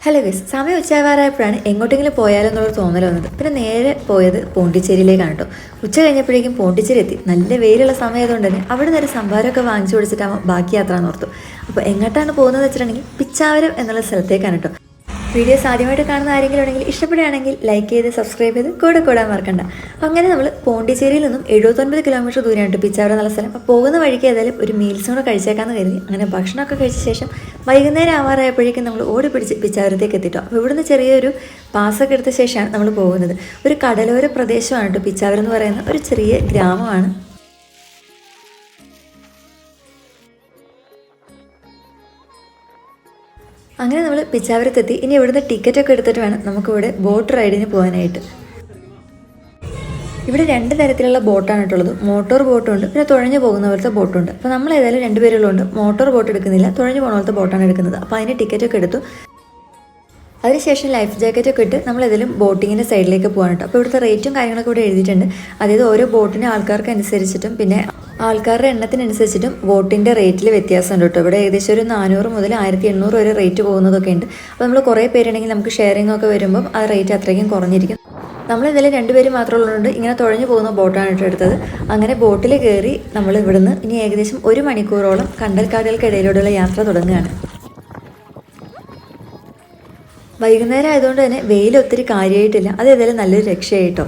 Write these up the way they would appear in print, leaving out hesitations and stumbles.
Hello guys, സമയം ഉച്ചയാവാറായപ്പോഴാണ് എങ്ങോട്ടെങ്കിലും പോയാലോ എന്നുള്ളൊരു തോന്നൽ വന്നത്. പിന്നെ നേരെ പോയത് പോണ്ടിച്ചേരിയിലേക്കാണ് കേട്ടോ. ഉച്ച കഴിഞ്ഞപ്പോഴേക്കും പോണ്ടിച്ചേരി എത്തി. നല്ല വെയിലുള്ള സമയമായതുകൊണ്ട് തന്നെ അവിടെ നിന്ന് ഒരു സംഭാരമൊക്കെ വാങ്ങിച്ചു കൊടുത്തിട്ടാകുമ്പോൾ ബാക്കി യാത്ര എന്നോർത്തു. അപ്പോൾ എങ്ങോട്ടാണ് പോകുന്നത് വെച്ചിട്ടുണ്ടെങ്കിൽ പിച്ചാവരം എന്നുള്ള സ്ഥലത്തേക്കാണ് കേട്ടോ. വീഡിയോസ് ആദ്യമായിട്ട് കാണുന്ന ആരെങ്കിലും ഉണ്ടെങ്കിൽ ഇഷ്ടപ്പെടുകയാണെങ്കിൽ ലൈക്ക് ചെയ്ത് സബ്സ്ക്രൈബ് ചെയ്ത് കൂടാൻ മറക്കണ്ട. അപ്പോൾ അങ്ങനെ നമ്മൾ പോണ്ടിച്ചേരിയിൽ നിന്നും 79 കിലോമീറ്റർ ദൂരമാണ് പിച്ചാവരം എന്നുള്ള സ്ഥലം. അപ്പോൾ പോകുന്ന വഴിക്ക് ഏതായാലും ഒരു മീൽസും കൂടെ കഴിച്ചേക്കാമെന്ന് കരുതി അങ്ങനെ ഭക്ഷണമൊക്കെ കഴിച്ച ശേഷം വൈകുന്നേരം ആവാറായപ്പോഴേക്കും നമ്മൾ ഓടിപ്പിടിച്ച് പിച്ചാവരത്തേക്ക് എത്തിട്ടോ. അപ്പോൾ ഇവിടുന്ന് ചെറിയൊരു പാസ്സൊക്കെ എടുത്ത ശേഷമാണ് നമ്മൾ പോകുന്നത്. ഒരു കടലോര പ്രദേശമാണ് കേട്ടോ പിച്ചാവരം എന്ന് പറയുന്ന ഒരു ചെറിയ ഗ്രാമമാണ്. അങ്ങനെ നമ്മൾ പിച്ചാവരത്തെത്തി. ഇനി ഇവിടുന്ന് ടിക്കറ്റൊക്കെ എടുത്തിട്ട് വേണം നമുക്കിവിടെ ബോട്ട് റൈഡിന് പോകാനായിട്ട്. ഇവിടെ 2 തരത്തിലുള്ള ബോട്ടാണ് കേട്ടുള്ളത്. മോട്ടോർ ബോട്ടുണ്ട്, പിന്നെ തുഴഞ്ഞു പോകുന്ന പോലത്തെ ബോട്ടുണ്ട്. അപ്പോൾ നമ്മൾ ഏതായാലും 2 പേരുള്ളതുകൊണ്ട് മോട്ടോർ ബോട്ട് എടുക്കുന്നില്ല, തുഴഞ്ഞു പോകുന്ന പോലത്തെ ബോട്ടാണ് എടുക്കുന്നത്. അപ്പോൾ അതിന് ടിക്കറ്റൊക്കെ എടുത്തു. അതിനുശേഷം ലൈഫ് ജാക്കറ്റൊക്കെ ഇട്ട് നമ്മൾ ഏതെങ്കിലും ബോട്ടിങ്ങിൻ്റെ സൈഡിലേക്ക് പോകാൻ കേട്ടോ. അപ്പോൾ ഇവിടുത്തെ റേറ്റും കാര്യങ്ങളൊക്കെ ഇവിടെ എഴുതിയിട്ടുണ്ട്. അതായത് ഓരോ ബോട്ടിൻ്റെ ആൾക്കാർക്ക് അനുസരിച്ചിട്ടും പിന്നെ ആൾക്കാരുടെ എണ്ണത്തിനനുസരിച്ചിട്ടും ബോട്ടിൻ്റെ റേറ്റിൽ വ്യത്യാസമുണ്ട് കേട്ടോ. ഇവിടെ ഏകദേശം ഒരു 400 മുതൽ 1800 വരെ റേറ്റ് പോകുന്നതൊക്കെ ഉണ്ട്. അപ്പോൾ നമ്മൾ കുറേ പേരുണ്ടെങ്കിൽ നമുക്ക് ഷെയറിംഗ് ഒക്കെ വരുമ്പം ആ റേറ്റ് അത്രയ്ക്കും കുറഞ്ഞിരിക്കും. നമ്മളിതിൽ 2 പേര് മാത്രമേ ഉള്ളതുകൊണ്ട് ഇങ്ങനെ തുഴഞ്ഞു പോകുന്ന ബോട്ടാണ് കേട്ടോ എടുത്തത്. അങ്ങനെ ബോട്ടിൽ കയറി നമ്മൾ ഇവിടുന്ന് ഇനി ഏകദേശം 1 മണിക്കൂറോളം കണ്ടൽക്കാടുകൾക്കിടയിലൂടെയുള്ള യാത്ര തുടങ്ങുകയാണ്. വൈകുന്നേരം ആയതുകൊണ്ട് തന്നെ വെയിൽ ഒത്തിരി കാര്യമായിട്ടില്ല. അത് ഏതായാലും നല്ലൊരു രക്ഷയായിട്ടോ.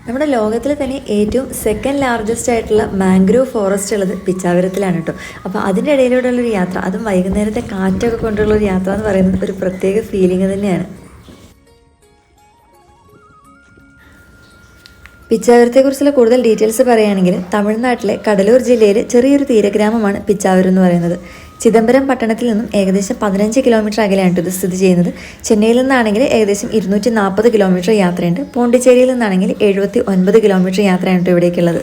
നമ്മുടെ ലോകത്തിൽ തന്നെ ഏറ്റവും സെക്കൻഡ് ലാർജസ്റ്റ് ആയിട്ടുള്ള മാംഗ്രൂവ് ഫോറസ്റ്റ് ഉള്ളത് പിച്ചാവരത്തിലാണ് കേട്ടോ. അപ്പോൾ അതിൻ്റെ ഇടയിലൂടെയുള്ളൊരു യാത്ര, അതും വൈകുന്നേരത്തെ കാറ്റൊക്കെ കൊണ്ടുള്ളൊരു യാത്ര എന്ന് പറയുന്നത് ഒരു പ്രത്യേക ഫീലിംഗ് തന്നെയാണ്. പിച്ചാവരത്തെക്കുറിച്ചുള്ള കൂടുതൽ ഡീറ്റെയിൽസ് പറയുകയാണെങ്കിൽ തമിഴ്നാട്ടിലെ കടലൂർ ജില്ലയിലെ ചെറിയൊരു തീരഗ്രാമമാണ് പിച്ചാവരം എന്ന് പറയുന്നത്. ചിദംബരം പട്ടണത്തിൽ നിന്നും ഏകദേശം 15 കിലോമീറ്റർ അകലെയാണ് ഇത് സ്ഥിതി ചെയ്യുന്നത്. ചെന്നൈയിൽ നിന്നാണെങ്കിൽ ഏകദേശം 240 കിലോമീറ്റർ യാത്രയുണ്ട്. പോണ്ടിച്ചേരിയിൽ നിന്നാണെങ്കിൽ 79 കിലോമീറ്റർ യാത്രയാണ് ഇവിടേക്കുള്ളത്.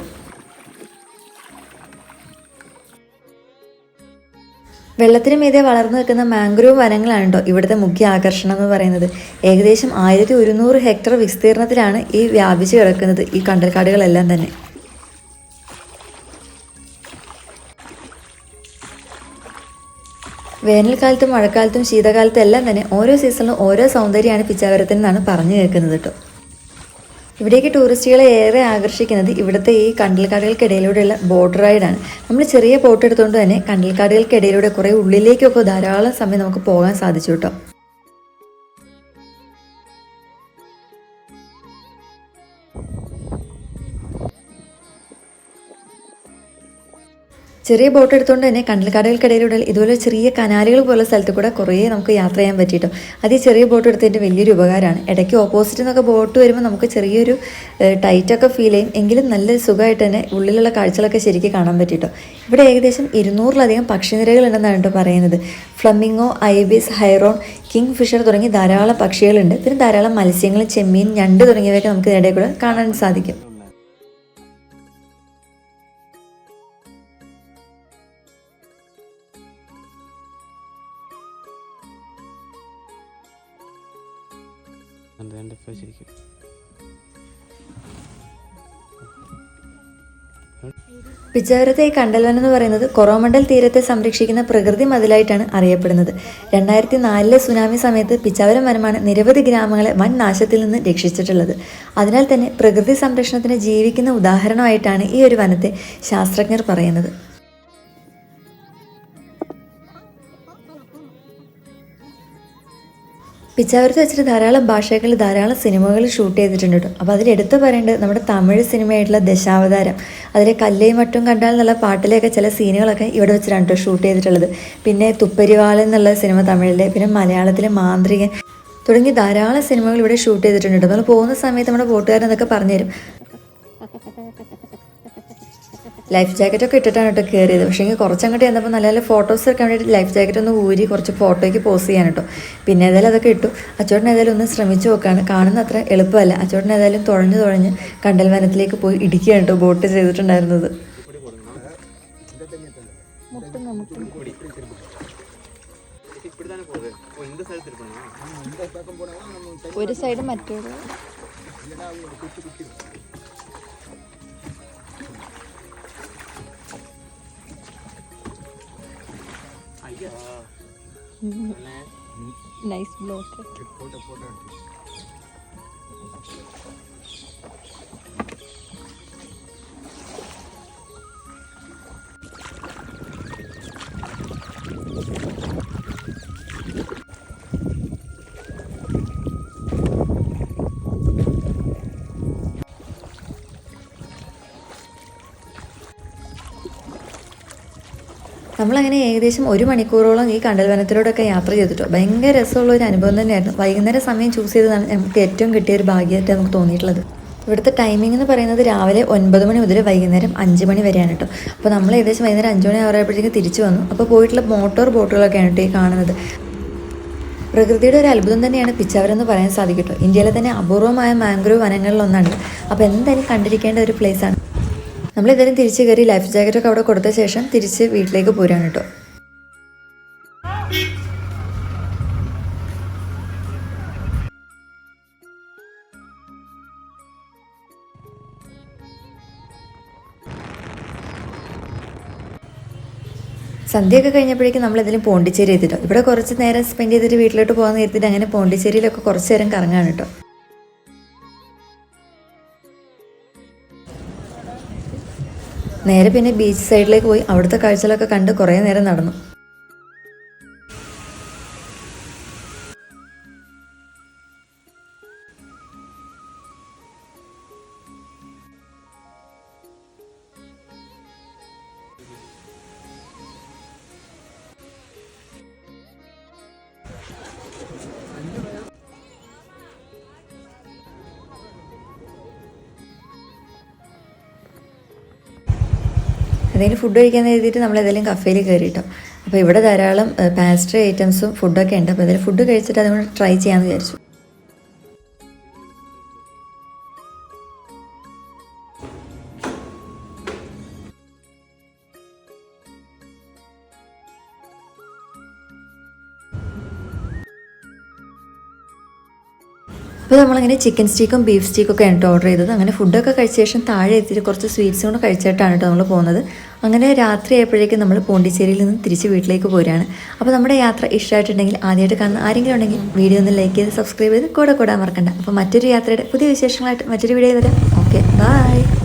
വെള്ളത്തിന് മീതെ വളർന്നു നിൽക്കുന്ന മാംഗ്രൂവ് വനങ്ങളാണ് കേട്ടോ ഇവിടുത്തെ മുഖ്യ ആകർഷണം എന്ന് പറയുന്നത്. ഏകദേശം 1100 ഹെക്ടർ വിസ്തീർണത്തിലാണ് ഈ വ്യാപിച്ചു കിടക്കുന്നത് ഈ കണ്ടൽക്കാടുകളെല്ലാം തന്നെ. വേനൽക്കാലത്തും മഴക്കാലത്തും ശീതകാലത്തും എല്ലാം തന്നെ ഓരോ സീസണിലും ഓരോ സൗന്ദര്യമാണ് പിച്ചാവരത്തിൽ നിന്നാണ് പറഞ്ഞു കേൾക്കുന്നത് കേട്ടോ. ഇവിടേക്ക് ടൂറിസ്റ്റുകളെ ഏറെ ആകർഷിക്കുന്നത് ഇവിടുത്തെ ഈ കണ്ടൽക്കാടുകൾക്കിടയിലൂടെയുള്ള ബോട്ട് റൈഡാണ്. നമ്മൾ ചെറിയ ബോട്ട് എടുത്തുകൊണ്ട് തന്നെ കണ്ടൽക്കാടുകൾക്കിടയിലൂടെ കുറേ ഉള്ളിലേക്കൊക്കെ ധാരാളം സമയം നമുക്ക് പോകാൻ സാധിച്ചു കേട്ടോ. ചെറിയ ബോട്ട് എടുത്തുകൊണ്ട് തന്നെ കണ്ടൽക്കാടുകൾക്കിടയിലൂടെ ഇതുപോലെ ചെറിയ കനാലുകൾ പോലെ സ്ഥലത്ത് കൂടെ കുറേ നമുക്ക് യാത്ര ചെയ്യാൻ പറ്റിയിട്ടോ. അത് ഈ ചെറിയ ബോട്ട് എടുത്തതിൻ്റെ വലിയൊരു ഉപകാരമാണ്. ഇടയ്ക്ക് ഓപ്പോസിറ്റിൽ നിന്നൊക്കെ ബോട്ട് വരുമ്പോൾ നമുക്ക് ചെറിയൊരു ടൈറ്റൊക്കെ ഫീൽ ചെയ്യും, എങ്കിലും നല്ല സുഖമായിട്ട് തന്നെ ഉള്ളിലുള്ള കാഴ്ചകളൊക്കെ ശരിക്കും കാണാൻ പറ്റിയിട്ടോ. ഇവിടെ ഏകദേശം 200-ലധികം പക്ഷിനിരകളുണ്ടെന്നാണ് കേട്ടോ പറയുന്നത്. ഫ്ലമിംഗോ, ഐബിസ്, ഹൈറോൺ, കിങ് ഫിഷർ തുടങ്ങി ധാരാളം പക്ഷികളുണ്ട്. പിന്നെ ധാരാളം മത്സ്യങ്ങളും ചെമ്മീൻ, ഞണ്ട് തുടങ്ങിയവയൊക്കെ നമുക്ക് ഇടയിൽ കൂടെ കാണാൻ സാധിക്കും. പിച്ചാവരത്തെ ഈ കണ്ടൽവനം എന്ന് പറയുന്നത് കൊറോമണ്ടൽ തീരത്തെ സംരക്ഷിക്കുന്ന പ്രകൃതി മതിലായിട്ടാണ് അറിയപ്പെടുന്നത്. 2004 സുനാമി സമയത്ത് പിച്ചാവരം വനമാണ് നിരവധി ഗ്രാമങ്ങളെ വൻ നാശത്തിൽ നിന്ന് രക്ഷിച്ചിട്ടുള്ളത്. അതിനാൽ തന്നെ പ്രകൃതി സംരക്ഷണത്തിന് ജീവിക്കുന്ന ഉദാഹരണമായിട്ടാണ് ഈ ഒരു വനത്തെ ശാസ്ത്രജ്ഞർ പറയുന്നത്. പിച്ചാവരത്ത് വെച്ചിട്ട് ധാരാളം ഭാഷകളിൽ ധാരാളം സിനിമകൾ ഷൂട്ട് ചെയ്തിട്ടുണ്ട് കേട്ടോ. അപ്പോൾ അതിലെടുത്ത് പറയേണ്ടത് നമ്മുടെ തമിഴ് സിനിമയായിട്ടുള്ള ദശാവതാരം, അതിലെ കല്ലയും മറ്റും കണ്ടാൽ എന്നുള്ള പാട്ടിലെയൊക്കെ ചില സീനുകളൊക്കെ ഇവിടെ വെച്ചിട്ടാണ് കേട്ടോ ഷൂട്ട് ചെയ്തിട്ടുള്ളത്. പിന്നെ തുപ്പരിവാളൻ എന്നുള്ള സിനിമ തമിഴിലെ, പിന്നെ മലയാളത്തിലെ മാന്ത്രികൻ തുടങ്ങി ധാരാളം സിനിമകൾ ഇവിടെ ഷൂട്ട് ചെയ്തിട്ടുണ്ട് കേട്ടോ. നമ്മൾ പോകുന്ന സമയത്ത് നമ്മുടെ ബോട്ടുകാരൻ അതൊക്കെ പറഞ്ഞുതരും. ലൈഫ് ജാക്കറ്റൊക്കെ ഇട്ടിട്ടാണ് കേട്ടോ കയറിയത്. പക്ഷേ കുറച്ചങ്ങോട്ട് ചെന്നപ്പോൾ നല്ല നല്ല ഫോട്ടോസ് എടുക്കാൻ വേണ്ടിയിട്ട് ലൈഫ് ജാക്കറ്റ് ഒന്ന് ഊരി കുറച്ച് ഫോട്ടോയ്ക്ക് പോസ്റ്റ് ചെയ്യാൻ കേട്ടോ. പിന്നെ ഏതായാലും അതൊക്കെ ഇട്ടു. അച്ചോട്ടൻ ഏതായാലും ഒന്ന് ശ്രമിച്ചു നോക്കുകയാണ്. കാണുന്ന അത്ര എളുപ്പമല്ല. അച്ചോട്ടൻ ഏതായാലും തുഴഞ്ഞ് കണ്ടൽ വനത്തിലേക്ക് പോയി ഇടിക്കുകയാണ് കേട്ടോ ബോട്ട് ചെയ്തിട്ടുണ്ടായിരുന്നത്. ഒരു സൈഡ് മറ്റൊരു നൈസ് ബ്ലോക്ക്. നമ്മളങ്ങനെ ഏകദേശം 1 മണിക്കൂറോളം ഈ കണ്ടൽ വനത്തിലൂടെയൊക്കെ യാത്ര ചെയ്തിട്ടോ. ഭയങ്കര രസമുള്ള ഒരു അനുഭവം തന്നെയായിരുന്നു. വൈകുന്നേരം സമയം ചൂസ് ചെയ്തതാണ് നമുക്ക് ഏറ്റവും കിട്ടിയ ഒരു ഭാഗ്യമായിട്ട് നമുക്ക് തോന്നിയിട്ടുള്ളത്. ഇവിടുത്തെ ടൈമിംഗ് എന്ന് പറയുന്നത് രാവിലെ 9 മണി മുതൽ വൈകുന്നേരം 5 മണി വരെയാണ് കേട്ടോ. അപ്പോൾ നമ്മൾ ഏകദേശം വൈകുന്നേരം 5 മണി ആവുമ്പോഴത്തേക്ക് തിരിച്ചു വന്നു. അപ്പോൾ പോയിട്ടുള്ള മോട്ടോർ ബോട്ടുകളൊക്കെയാണ് കേട്ടോ ഈ കാണുന്നത്. പ്രകൃതിയുടെ ഒരു അത്ഭുതം തന്നെയാണ് പിച്ചാവരം എന്ന് പറയാൻ സാധിക്കട്ടോ. ഇന്ത്യയിലെ തന്നെ അപൂർവമായ മാംഗ്രൂവ് വനങ്ങളിലൊന്നാണ്. അപ്പോൾ എന്തായാലും കണ്ടിരിക്കേണ്ട ഒരു പ്ലേസാണ്. നമ്മളേതായാലും തിരിച്ച് കയറി ലൈഫ് ജാക്കറ്റൊക്കെ അവിടെ കൊടുത്ത ശേഷം തിരിച്ച് വീട്ടിലേക്ക് പോരാണ് കേട്ടോ. സന്ധ്യയൊക്കെ കഴിഞ്ഞപ്പോഴേക്കും നമ്മളെന്തെങ്കിലും പോണ്ടിച്ചേരി എത്തിട്ടോ. ഇവിടെ കുറച്ച് നേരം സ്പെൻഡ് ചെയ്തിട്ട് വീട്ടിലോട്ട് പോകാൻ നേരത്തിട്ട് അങ്ങനെ പോണ്ടിച്ചേരിയിലൊക്കെ കുറച്ച് നേരം കറങ്ങാണ് കേട്ടോ. നേരെ പിന്നെ ബീച്ച് സൈഡിലേക്ക് പോയി അവിടുത്തെ കാഴ്ചകളൊക്കെ കണ്ട് കുറേ നേരം നടന്നു. എന്തെങ്കിലും ഫുഡ് കഴിക്കാൻ എഴുതിയിട്ട് നമ്മൾ ഏതെങ്കിലും കഫേയിൽ കയറിയിട്ടോ. അപ്പോൾ ഇവിടെ ധാരാളം പാസ്ട്രി ഐറ്റംസും ഫുഡൊക്കെ ഉണ്ട്. അപ്പോൾ ഏതെങ്കിലും ഫുഡ് കഴിച്ചിട്ട് അതുകൊണ്ട് ട്രൈ ചെയ്യാമെന്ന് വിചാരിച്ചു. അപ്പോൾ നമ്മളങ്ങനെ ചിക്കൻ സ്റ്റീക്കും ബീഫ് സ്റ്റീക്കൊക്കെ ആണ് കേട്ടോ ഓർഡർ ചെയ്തത്. അങ്ങനെ ഫുഡൊക്കെ കഴിച്ച ശേഷം താഴെ എത്തിയിട്ട് കുറച്ച് സ്വീറ്റ്സും കൂടെ കഴിച്ചിട്ടാണ് കേട്ടോ നമ്മൾ പോകുന്നത്. അങ്ങനെ രാത്രി ആയപ്പോഴേക്കും നമ്മൾ പോണ്ടിച്ചേരിയിൽ നിന്ന് തിരിച്ച് വീട്ടിലേക്ക് പോരുകയാണ്. അപ്പോൾ നമ്മുടെ യാത്ര ഇഷ്ടമായിട്ടുണ്ടെങ്കിൽ ആദ്യമായിട്ട് കാണുന്ന ആരെങ്കിലും ഉണ്ടെങ്കിൽ വീഡിയോ ഒന്ന് ലൈക്ക് ചെയ്ത് സബ്സ്ക്രൈബ് ചെയ്ത് കൂടെ കൂടാൻ മറക്കണ്ട. അപ്പോൾ മറ്റൊരു യാത്രയുടെ പുതിയ വിശേഷങ്ങളായിട്ട് മറ്റൊരു വീഡിയോ വരാം. Okay, by.